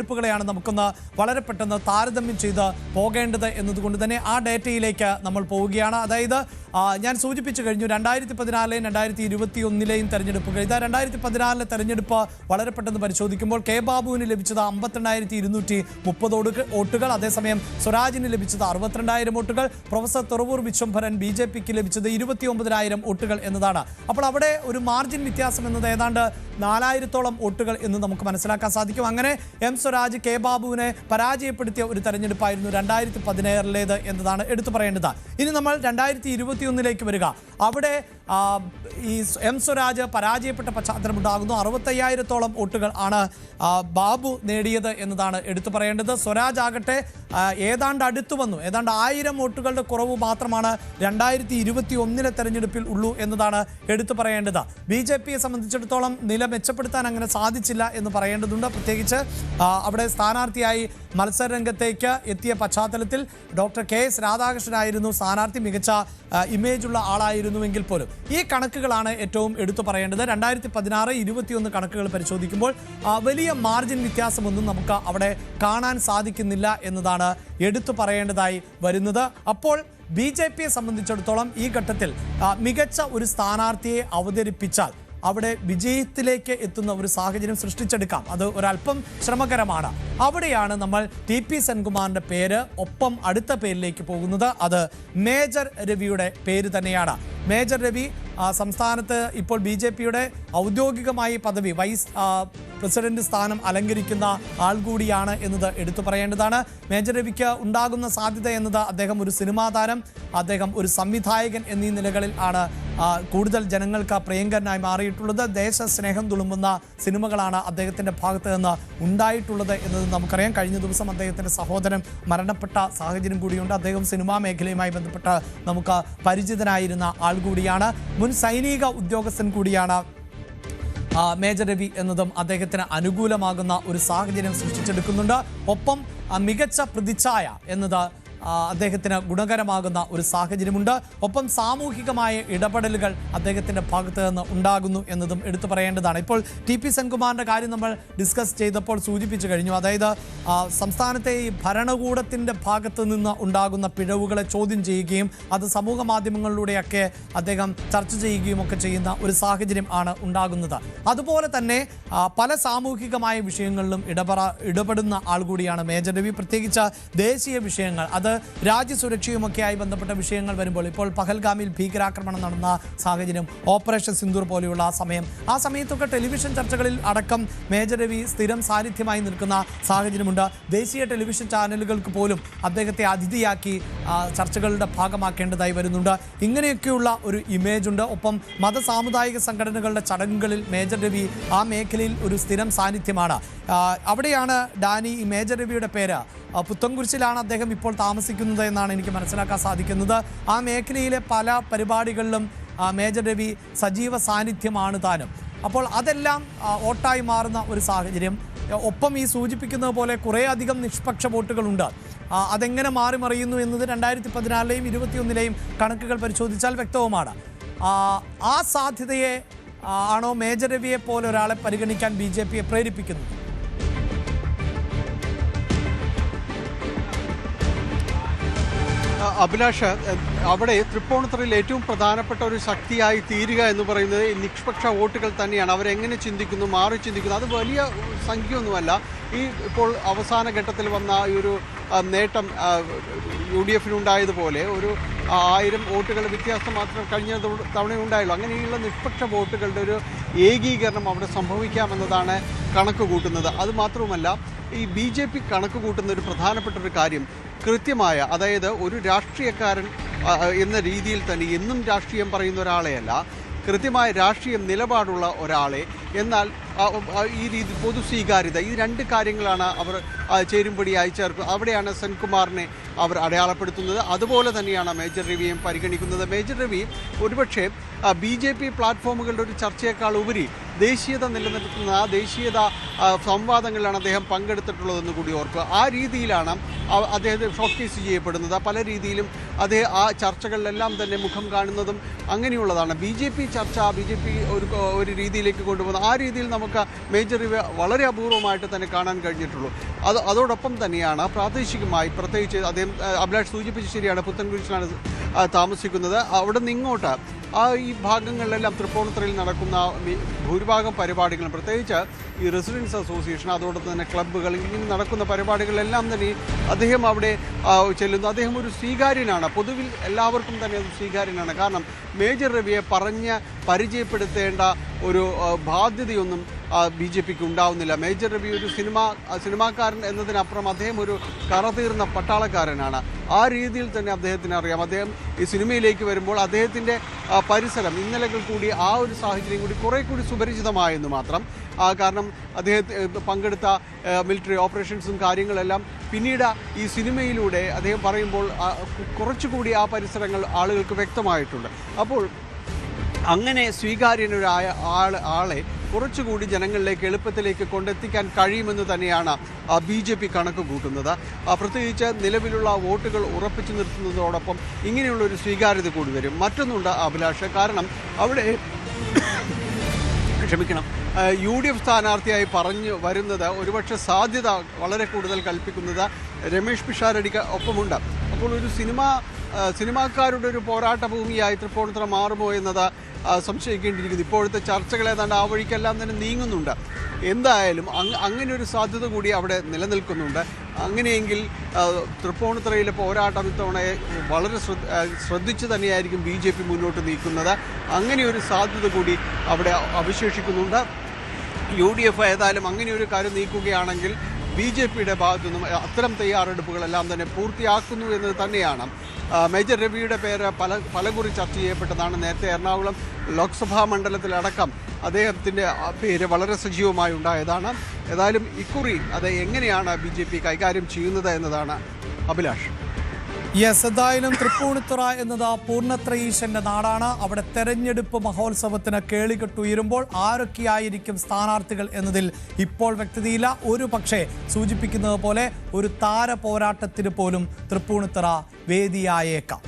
ടുപ്പുകളെയാണ് നമുക്കൊന്ന് വളരെ പെട്ടെന്ന് താരതമ്യം ചെയ്ത് പോകേണ്ടത് എന്നതുകൊണ്ട് തന്നെ ആ ഡേറ്റയിലേക്ക് നമ്മൾ പോവുകയാണ്. അതായത് ഞാൻ സൂചിപ്പിച്ചു കഴിഞ്ഞു 2014 2021 തെരഞ്ഞെടുപ്പുകൾ. ഇതാ 2014 തെരഞ്ഞെടുപ്പ് വളരെ പെട്ടെന്ന് പരിശോധിക്കുമ്പോൾ കെ ബാബുവിന് ലഭിച്ചത് 52,230 വോട്ടുകൾ. അതേസമയം സ്വരാജിന് ലഭിച്ചത് 62,000 വോട്ടുകൾ. പ്രൊഫസർ തുറവൂർ വിശ്വംഭരൻ BJPക്ക് ലഭിച്ചത് 29,000 വോട്ടുകൾ എന്നതാണ്. അപ്പോൾ അവിടെ ഒരു മാർജിൻ വ്യത്യാസം എന്നത് ഏതാണ്ട് 4,000-ഓളം വോട്ടുകൾ എന്ന് നമുക്ക് മനസ്സിലാക്കാൻ സാധിക്കും. അങ്ങനെ എം സ്വരാജ് കെ ബാബുവിനെ പരാജയപ്പെടുത്തിയ ഒരു തെരഞ്ഞെടുപ്പായിരുന്നു 2017 എന്നതാണ് എടുത്തു പറയേണ്ടത്. ഇനി നമ്മൾ 2021 വരിക. അവിടെ ഈ എം സ്വരാജ് പരാജയപ്പെട്ട പശ്ചാത്തലമുണ്ടാകുന്നു. 65,000-ഓളം വോട്ടുകൾ ആണ് ബാബു നേടിയത് എന്നതാണ് എടുത്തു പറയേണ്ടത്. സ്വരാജ് ആകട്ടെ ഏതാണ്ട് അടുത്തു വന്നു. ഏതാണ്ട് 1000 വോട്ടുകളുടെ കുറവ് മാത്രമാണ് 2021 തെരഞ്ഞെടുപ്പിൽ ഉള്ളൂ എന്നതാണ് എടുത്തു പറയേണ്ടത്. BJPയെ സംബന്ധിച്ചിടത്തോളം നില മെച്ചപ്പെടുത്താൻ അങ്ങനെ സാധിച്ചില്ല എന്ന് പറയേണ്ടതുണ്ട്. പ്രത്യേകിച്ച് അവിടെ സ്ഥാനാർത്ഥിയായി മത്സരരംഗത്തേക്ക് എത്തിയ പശ്ചാത്തലത്തിൽ ഡോക്ടർ KS രാധാകൃഷ്ണനായിരുന്നു സ്ഥാനാർത്ഥി. മികച്ച ഇമേജുള്ള ആളായിരുന്നുവെങ്കിൽ പോലും ഈ കണക്കുകളാണ് ഏറ്റവും എടുത്തു പറയേണ്ടത്. 2016-21 കണക്കുകൾ പരിശോധിക്കുമ്പോൾ വലിയ മാർജിൻ വ്യത്യാസമൊന്നും നമുക്ക് അവിടെ കാണാൻ സാധിക്കുന്നില്ല എന്നതാണ് എടുത്തു പറയേണ്ടതായി വരുന്നത്. അപ്പോൾ BJPയെ സംബന്ധിച്ചിടത്തോളം ഈ ഘട്ടത്തിൽ മികച്ച ഒരു സ്ഥാനാർത്ഥിയെ അവതരിപ്പിച്ചാൽ അവിടെ വിജയത്തിലേക്ക് എത്തുന്ന ഒരു സാഹചര്യം സൃഷ്ടിച്ചെടുക്കാം. അത് ഒരല്പം ശ്രമകരമാണ്. അവിടെയാണ് നമ്മൾ TP സെൻകുമാറിൻ്റെ പേര് ഒപ്പം അടുത്ത പേരിലേക്ക് പോകുന്നത്. അത് മേജർ രവിയുടെ പേര് തന്നെയാണ്. മേജർ രവി സംസ്ഥാനത്ത് ഇപ്പോൾ BJPയുടെ ഔദ്യോഗികമായി പദവി വൈസ് പ്രസിഡന്റ് സ്ഥാനം അലങ്കരിക്കുന്ന ആൾ കൂടിയാണ് എന്നത് എടുത്തു പറയേണ്ടതാണ്. മേജർ രവിക്ക് ഉണ്ടാകുന്ന സാധ്യത എന്നത് അദ്ദേഹം ഒരു സിനിമാ താരം, അദ്ദേഹം ഒരു സംവിധായകൻ എന്നീ നിലകളിൽ ആണ് കൂടുതൽ ജനങ്ങൾക്ക് പ്രിയങ്കരനായി മാറിയിട്ടുള്ളത്. ദേശസ്നേഹം തുളുമ്പുന്ന സിനിമകളാണ് അദ്ദേഹത്തിൻ്റെ ഭാഗത്ത് നിന്ന് ഉണ്ടായിട്ടുള്ളത് എന്നത് നമുക്കറിയാം. കഴിഞ്ഞ ദിവസം അദ്ദേഹത്തിൻ്റെ സഹോദരൻ മരണപ്പെട്ട സാഹചര്യം കൂടിയുണ്ട്. അദ്ദേഹം സിനിമാ മേഖലയുമായി ബന്ധപ്പെട്ട് നമുക്ക് പരിചിതനായിരുന്ന ആൾ കൂടിയാണ്. മുൻ സൈനിക ഉദ്യോഗസ്ഥൻ കൂടിയാണ് മേജർ രവി എന്നതും അദ്ദേഹത്തിന് അനുകൂലമാകുന്ന ഒരു സാഹചര്യം സൃഷ്ടിച്ചെടുക്കുന്നുണ്ട്. ഒപ്പം മികച്ച പ്രതിച്ഛായ എന്നത് അദ്ദേഹത്തിന് ഗുണകരമാകുന്ന ഒരു സാഹചര്യമുണ്ട്. ഒപ്പം സാമൂഹികമായ ഇടപെടലുകൾ അദ്ദേഹത്തിൻ്റെ ഭാഗത്ത് നിന്ന് ഉണ്ടാകുന്നു എന്നതും എടുത്തു പറയേണ്ടതാണ്. ഇപ്പോൾ TP സെൻകുമാറിൻ്റെ കാര്യം നമ്മൾ ഡിസ്കസ് ചെയ്തപ്പോൾ സൂചിപ്പിച്ചു കഴിഞ്ഞു. അതായത് സംസ്ഥാനത്തെ ഈ ഭരണകൂടത്തിൻ്റെ ഭാഗത്ത് നിന്ന് ഉണ്ടാകുന്ന പിഴവുകളെ ചോദ്യം ചെയ്യുകയും അത് സമൂഹ മാധ്യമങ്ങളിലൂടെയൊക്കെ അദ്ദേഹം ചർച്ച ചെയ്യുകയും ഒക്കെ ചെയ്യുന്ന ഒരു സാഹചര്യം ആണ് ഉണ്ടാകുന്നത്. അതുപോലെ തന്നെ പല സാമൂഹികമായ വിഷയങ്ങളിലും ഇടപെടുന്ന ആൾ കൂടിയാണ് മേജർ രവി. പ്രത്യേകിച്ച് ദേശീയ വിഷയങ്ങൾ, അത് രാജ്യസുരക്ഷയുമൊക്കെയായി ബന്ധപ്പെട്ട വിഷയങ്ങൾ വരുമ്പോൾ, ഇപ്പോൾ പഹൽഗാമിൽ ഭീകരാക്രമണം നടന്ന സാഹചര്യം, ഓപ്പറേഷൻ സിന്ദൂർ പോലെയുള്ള ആ സമയത്തൊക്കെ ടെലിവിഷൻ ചർച്ചകളിൽ അടക്കം മേജർ രവി സ്ഥിരം സാന്നിധ്യമായി നിൽക്കുന്ന സാഹചര്യമുണ്ട്. ദേശീയ ടെലിവിഷൻ ചാനലുകൾക്ക് പോലും അദ്ദേഹത്തെ അതിഥിയാക്കി ചർച്ചകളുടെ ഭാഗമാക്കേണ്ടതായി വരുന്നുണ്ട്. ഇങ്ങനെയൊക്കെയുള്ള ഒരു ഇമേജുണ്ട്. ഒപ്പം മതസാമുദായിക സംഘടനകളുടെ ചടങ്ങുകളിൽ മേജർ രവി ആ മേഖലയിൽ ഒരു സ്ഥിരം സാന്നിധ്യമാണ്. അവിടെയാണ് ഡാനി ഈ മേജർ രവിയുടെ പേര് പുത്തൻകുരിശിലാണ് അദ്ദേഹം ഇപ്പോൾ താമസിക്കുന്നത് എന്നാണ് എനിക്ക് മനസ്സിലാക്കാൻ സാധിക്കുന്നത്. ആ മേഖലയിലെ പല പരിപാടികളിലും മേജർ രവി സജീവ സാന്നിധ്യമാണ് താനും. അപ്പോൾ അതെല്ലാം വോട്ടായി മാറുന്ന ഒരു സാഹചര്യം. ഒപ്പം ഈ സൂചിപ്പിക്കുന്നത് പോലെ കുറേ അധികം നിഷ്പക്ഷ വോട്ടുകളുണ്ട്. അതെങ്ങനെ മാറിമറിയുന്നു എന്നത് 2014-ലെയും 2021-ലെയും കണക്കുകൾ പരിശോധിച്ചാൽ വ്യക്തവുമാണ്. ആ സാധ്യതയെ ആണോ മേജർ രവിയെ പോലെ ഒരാളെ പരിഗണിക്കാൻ BJPയെ പ്രേരിപ്പിക്കുന്നത്? അഭിലാഷ്, അവിടെ തൃപ്പൂണിത്തുറയിൽ ഏറ്റവും പ്രധാനപ്പെട്ട ഒരു ശക്തിയായി തീരുക എന്ന് പറയുന്നത് നിഷ്പക്ഷ വോട്ടുകൾ തന്നെയാണ്. അവരെങ്ങനെ ചിന്തിക്കുന്നു, മാറി ചിന്തിക്കുന്നു, അത് വലിയ സംഖ്യയൊന്നുമല്ല. ഇപ്പോൾ അവസാന ഘട്ടത്തിൽ വന്ന ഈ ഒരു നേട്ടം UDFിനുണ്ടായതുപോലെ ഒരു 1000 വോട്ടുകളുടെ വ്യത്യാസം മാത്രം കഴിഞ്ഞ തവണയുണ്ടായുള്ളൂ. അങ്ങനെയുള്ള നിഷ്പക്ഷ വോട്ടുകളുടെ ഒരു ഏകീകരണം അവിടെ സംഭവിക്കാമെന്നതാണ് കണക്ക് കൂട്ടുന്നത്. അതുമാത്രവുമല്ല, ഈ BJP കണക്ക് കൂട്ടുന്ന ഒരു പ്രധാനപ്പെട്ട ഒരു കാര്യം കൃത്യമായ, അതായത് ഒരു രാഷ്ട്രീയക്കാരൻ എന്ന രീതിയിൽ തന്നെ എന്നും രാഷ്ട്രീയം പറയുന്ന ഒരാളെയല്ല, കൃത്യമായ രാഷ്ട്രീയ നിലപാടുള്ള ഒരാളെ, എന്നാൽ ഈ രീതി പൊതു സ്വീകാര്യത, ഈ രണ്ട് കാര്യങ്ങളാണ് അവർ ചേരുംപടിയായി ചേർക്കുന്നത്. അവിടെയാണ് സെൻകുമാറിനെ അവർ അടയാളപ്പെടുത്തുന്നത്. അതുപോലെ തന്നെയാണ് മേജർ രവിയെയും പരിഗണിക്കുന്നത്. മേജർ രവി ഒരുപക്ഷെ BJP പ്ലാറ്റ്ഫോമുകളുടെ ഒരു ചർച്ചയേക്കാൾ ഉപരി ദേശീയത നിലനിർത്തുന്ന ദേശീയത സംവാദങ്ങളിലാണ് അദ്ദേഹം പങ്കെടുത്തിട്ടുള്ളതെന്ന് കൂടി ഓർക്കുക. ആ രീതിയിലാണ് അദ്ദേഹത്തെ ഷോക്കേസ് ചെയ്യപ്പെടുന്നത്. പല രീതിയിലും അദ്ദേഹം ആ ചർച്ചകളിലെല്ലാം തന്നെ മുഖം കാണുന്നതും അങ്ങനെയുള്ളതാണ്. BJP ചർച്ച, BJP ഒരു രീതിയിലേക്ക് കൊണ്ടുപോകുന്ന പോകുന്നത്. ആ രീതിയിൽ നമുക്ക് മേജർ റിവ്യൂ വളരെ അപൂർവമായിട്ട് തന്നെ കാണാൻ കഴിഞ്ഞിട്ടുള്ളൂ. അതോടൊപ്പം തന്നെയാണ് പ്രാദേശികമായി, പ്രത്യേകിച്ച് അദ്ദേഹം അഭിലാഷ് സൂചിപ്പിച്ച് ശരിയാണ്, പുത്തൻകുരിശിലാണ് താമസിക്കുന്നത്. അവിടെ നിന്ന് ഇങ്ങോട്ട് ഈ ഭാഗങ്ങളിലെല്ലാം തൃപ്പൂണിത്തുറയിൽ നടക്കുന്ന ഭൂരിഭാഗം പരിപാടികളും, പ്രത്യേകിച്ച് ഈ റെസിഡൻസ് അസോസിയേഷൻ, അതോടൊപ്പം തന്നെ ക്ലബ്ബുകൾ, ഇങ്ങനെ നടക്കുന്ന പരിപാടികളെല്ലാം തന്നെ അദ്ദേഹം അവിടെ ചെല്ലുന്നു. അദ്ദേഹം ഒരു സ്വീകാര്യനാണ്, പൊതുവിൽ എല്ലാവർക്കും തന്നെ അത് സ്വീകാര്യനാണ്. കാരണം മേജർ രവിയെ പറഞ്ഞ് പരിചയപ്പെടുത്തേണ്ട ഒരു ബാധ്യതയൊന്നും BJPക്ക് ഉണ്ടാവുന്നില്ല. മേജർ രവി ഒരു സിനിമാക്കാരൻ എന്നതിനപ്പുറം അദ്ദേഹം ഒരു കറതീർന്ന പട്ടാളക്കാരനാണ്. ആ രീതിയിൽ തന്നെ അദ്ദേഹത്തിന് അറിയാം. അദ്ദേഹം ഈ സിനിമയിലേക്ക് വരുമ്പോൾ അദ്ദേഹത്തിൻ്റെ പരിസരം, ഇന്നലകൾ കൂടി ആ ഒരു സാഹചര്യം കൂടി കുറേ കൂടി സുപരിചിതമായെന്ന് മാത്രം. കാരണം അദ്ദേഹം പങ്കെടുത്ത മിലിറ്ററി ഓപ്പറേഷൻസും കാര്യങ്ങളെല്ലാം പിന്നീട് ഈ സിനിമയിലൂടെ അദ്ദേഹം പറയുമ്പോൾ കുറച്ചുകൂടി ആ പരിസരങ്ങൾ ആളുകൾക്ക് വ്യക്തമായിട്ടുണ്ട്. അപ്പോൾ അങ്ങനെ സ്വീകാര്യനായ ആളെ കുറച്ചുകൂടി ജനങ്ങളിലേക്ക് എളുപ്പത്തിലേക്ക് കൊണ്ടെത്തിക്കാൻ കഴിയുമെന്ന് തന്നെയാണ് BJP കണക്ക് കൂട്ടുന്നത്. പ്രത്യേകിച്ച് നിലവിലുള്ള വോട്ടുകൾ ഉറപ്പിച്ചു നിർത്തുന്നതോടൊപ്പം ഇങ്ങനെയുള്ളൊരു സ്വീകാര്യത കൂടി വരും. മറ്റൊന്നുണ്ട് അഭിലാഷ്, കാരണം അവിടെ UDF സ്ഥാനാർത്ഥിയായി പറഞ്ഞു വരുന്നത് ഒരുപക്ഷെ സാധ്യത വളരെ കൂടുതൽ കൽപ്പിക്കുന്നത് രമേഷ് പിഷാരടിക്ക് ഒപ്പമുണ്ട്. അപ്പോൾ ഒരു സിനിമാക്കാരുടെ ഒരു പോരാട്ട ഭൂമിയായി തൃപ്പൂണിത്തുറ മാറുമോ എന്നത് സംശയിക്കേണ്ടിയിരിക്കുന്നു. ഇപ്പോഴത്തെ ചർച്ചകൾ ഏതാണ്ട് ആ വഴിക്കെല്ലാം തന്നെ നീങ്ങുന്നുണ്ട്. എന്തായാലും അങ്ങനെ ഒരു സാധ്യത കൂടി അവിടെ നിലനിൽക്കുന്നുണ്ട്. അങ്ങനെയെങ്കിൽ തൃപ്പൂണിത്തുറയിലെ പോരാട്ടം ഇത്തവണ വളരെ ശ്രദ്ധിച്ച് തന്നെയായിരിക്കും BJP മുന്നോട്ട് നീക്കുന്നത്. അങ്ങനെ ഒരു സാധ്യത കൂടി അവിടെ അവശേഷിക്കുന്നുണ്ട്. UDF ഏതായാലും അങ്ങനെ ഒരു കാര്യം നീക്കുകയാണെങ്കിൽ BJPയുടെ ഭാഗത്തുനിന്നും അത്തരം തയ്യാറെടുപ്പുകളെല്ലാം തന്നെ പൂർത്തിയാക്കുന്നു എന്ന് തന്നെയാണ്. മേജർ രവിയുടെ പേര് പലകുറി ചർച്ച ചെയ്യപ്പെട്ടതാണ്. നേരത്തെ എറണാകുളം ലോക്സഭാ മണ്ഡലത്തിലടക്കം അദ്ദേഹത്തിൻ്റെ പേര് വളരെ സജീവമായി ഉണ്ടായതാണ്. ഏതായാലും ഇക്കുറി അത് എങ്ങനെയാണ് BJP കൈകാര്യം ചെയ്യുന്നത് എന്നതാണ് അഭിലാഷ്. യെസ്, എന്തായാലും തൃപ്പൂണിത്തുറ എന്നത് പൂർണ്ണത്രയീശന്റെ നാടാണ്. അവിടെ തെരഞ്ഞെടുപ്പ് മഹോത്സവത്തിന് കേളികെട്ടുയരുമ്പോൾ ആരൊക്കെയായിരിക്കും സ്ഥാനാർത്ഥികൾ എന്നതിൽ ഇപ്പോൾ വ്യക്തതയില്ല. ഒരു പക്ഷേ സൂചിപ്പിക്കുന്നത് പോലെ ഒരു താര പോരാട്ടത്തിന് പോലും തൃപ്പൂണിത്തുറ വേദിയായേക്കാം.